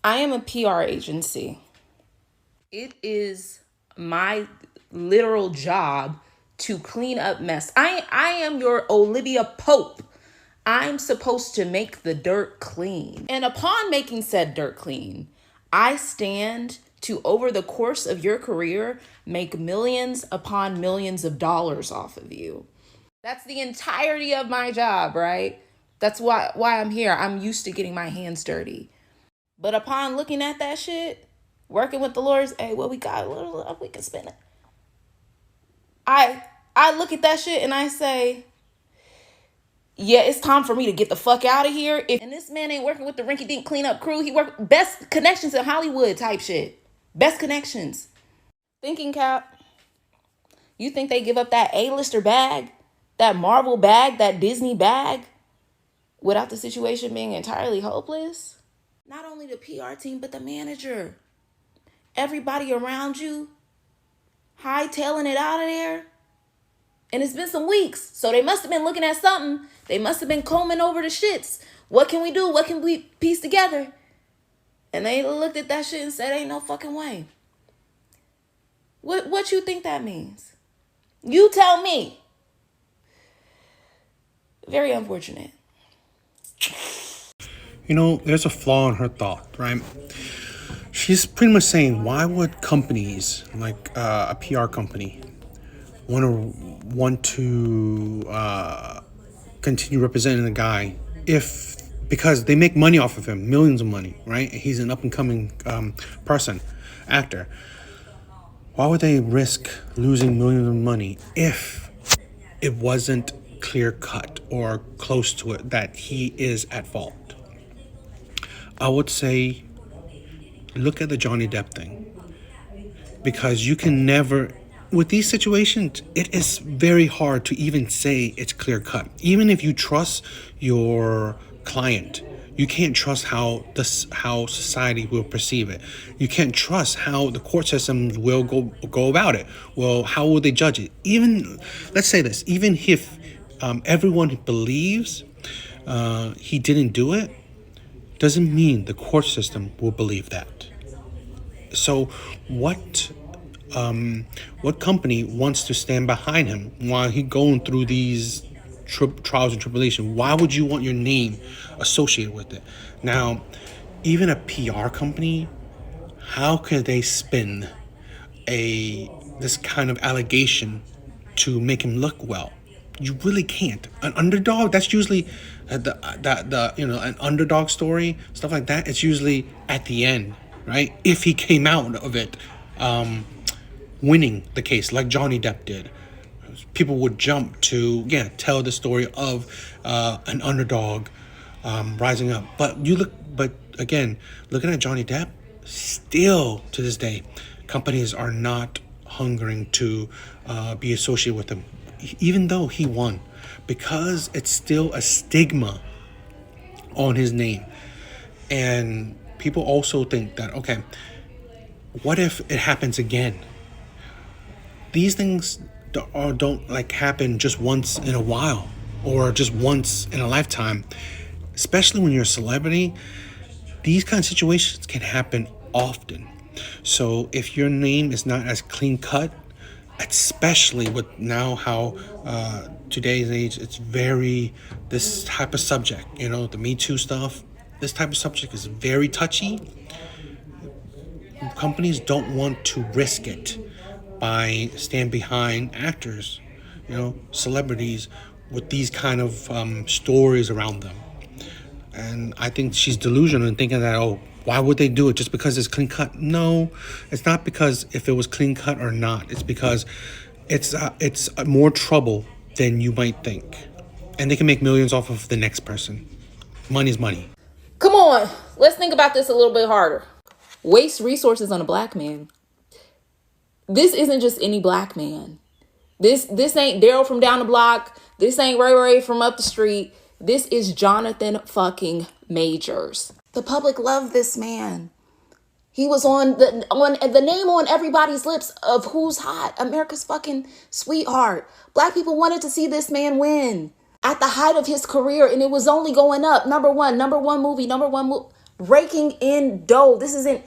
I am a PR agency. It is my literal job to clean up mess. I am your Olivia Pope. I'm supposed to make the dirt clean. And upon making said dirt clean, I stand to, over the course of your career, make millions upon millions of dollars off of you. That's the entirety of my job, right? That's why I'm here. I'm used to getting my hands dirty. But upon looking at that shit, working with the lawyers, hey, what we got, we can spend it. I look at that shit and I say, yeah, it's time for me to get the fuck out of here. And this man ain't working with the rinky dink cleanup crew. He work best connections in Hollywood type shit. Best connections. Thinking cap, you think they give up that A-lister bag, that Marvel bag, that Disney bag, without the situation being entirely hopeless? Not only the PR team, but the manager. Everybody around you, hightailing it out of there. And it's been some weeks, so they must have been looking at something. They must have been combing over the shits. What can we do? What can we piece together? And they looked at that shit and said, ain't no fucking way. What you think that means? You tell me. Very unfortunate. You know, there's a flaw in her thought, right? She's pretty much saying, why would companies, like a PR company, want to continue representing the guy because they make money off of him, millions of money, right? He's an up and coming actor. Why would they risk losing millions of money if it wasn't clear cut or close to it that he is at fault? I would say, look at the Johnny Depp thing, because you can never, with these situations, it is very hard to even say it's clear cut. Even if you trust your client, you can't trust how society will perceive it. You can't trust how the court system will go about it. Well, how will they judge it? Even, let's say this, even if everyone believes he didn't do it, doesn't mean the court system will believe that. So what company wants to stand behind him while he's going through these trials and tribulation? Why would you want your name associated with it? Now, even a PR company, how can they spin this kind of allegation to make him look well? You really can't. An underdog, that's usually an underdog story, stuff like that. It's usually at the end, right? If he came out of it winning the case like Johnny Depp did, people would jump to tell the story of an underdog rising up. But again, looking at Johnny Depp, still to this day, companies are not hungering to be associated with him, even though he won, because it's still a stigma on his name. And people also think that, okay, what if it happens again? These things don't like happen just once in a while or just once in a lifetime. Especially when you're a celebrity, these kind of situations can happen often. So if your name is not as clean cut, especially with now how today's age, it's very, this type of subject, the Me Too stuff, this type of subject is very touchy. Companies don't want to risk it by stand behind actors, celebrities with these kind of stories around them. And I think she's delusional in thinking that, why would they do it just because it's clean cut? No, it's not because if it was clean cut or not. It's because it's more trouble than you might think. And they can make millions off of the next person. Money's money. Come on, let's think about this a little bit harder. Waste resources on a black man. This isn't just any black man. This ain't Daryl from down the block. This ain't Ray from up the street. This is Jonathan fucking Majors. The public loved this man. He was on the name on everybody's lips of who's hot. America's fucking sweetheart. Black people wanted to see this man win at the height of his career, and it was only going up. Number one movie, raking in dough. This isn't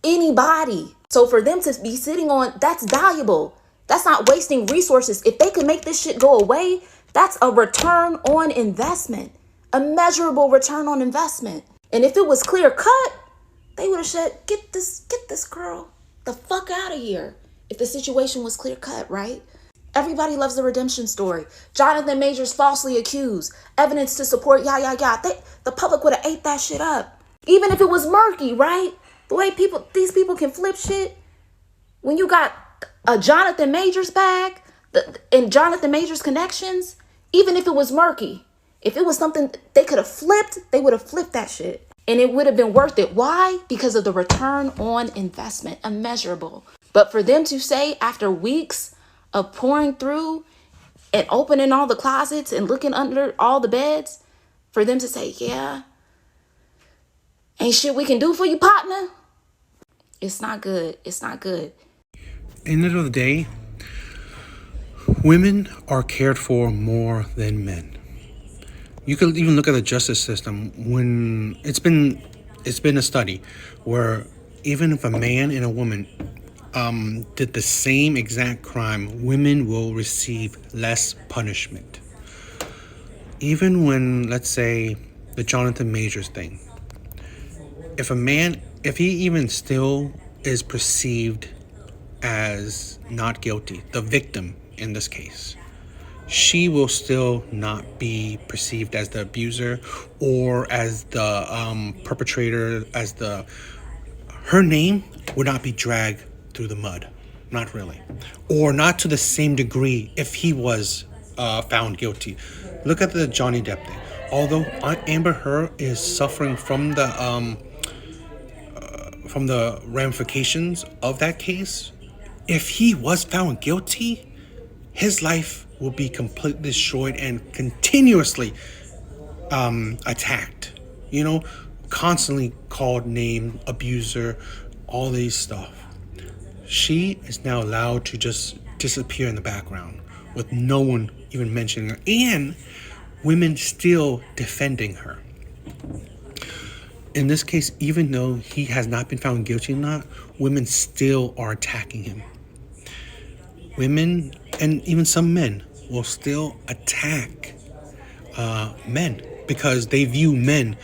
anybody. So for them to be sitting on, that's valuable. That's not wasting resources. If they could make this shit go away, that's a return on investment, a measurable return on investment. And if it was clear cut, they would have said, get this girl the fuck out of here. If the situation was clear cut, right? Everybody loves the redemption story. Jonathan Majors falsely accused. Evidence to support, the public would have ate that shit up. Even if it was murky, right? The way these people can flip shit. When you got a Jonathan Majors bag and Jonathan Majors connections, even if it was murky, if it was something they could have flipped, they would have flipped that shit. And it would have been worth it. Why? Because of the return on investment, immeasurable. But for them to say after weeks of pouring through and opening all the closets and looking under all the beds, for them to say, yeah, ain't shit we can do for you, partner. It's not good. It's not good. End of the day, women are cared for more than men. You could even look at the justice system. When it's been a study where even if a man and a woman did the same exact crime, women will receive less punishment. Even when, let's say, the Jonathan Majors thing, if he even still is perceived as not guilty, the victim in this case, she will still not be perceived as the abuser or as the perpetrator, her name would not be dragged through the mud. Not really. Or not to the same degree if he was found guilty. Look at the Johnny Depp thing. Although Amber Heard is suffering from the ramifications of that case, if he was found guilty, his life will be completely destroyed and continuously attacked. Constantly called name, abuser, all these stuff. She is now allowed to just disappear in the background with no one even mentioning her, and women still defending her. In this case, even though he has not been found guilty or not, women still are attacking him. Women and even some men will still attack men because they view men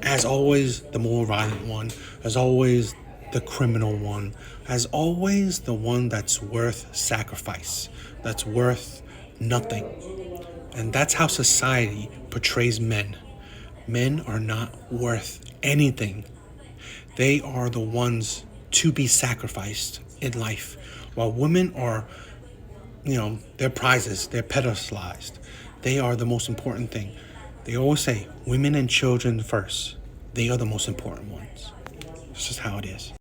as always the more violent one, as always the criminal one, as always the one that's worth sacrifice, that's worth nothing. And that's how society portrays men. Men are not worth anything. They are the ones to be sacrificed in life, while women are, they're prizes, they're pedestalized. They are the most important thing. They always say women and children first. They are the most important ones. It's just how it is.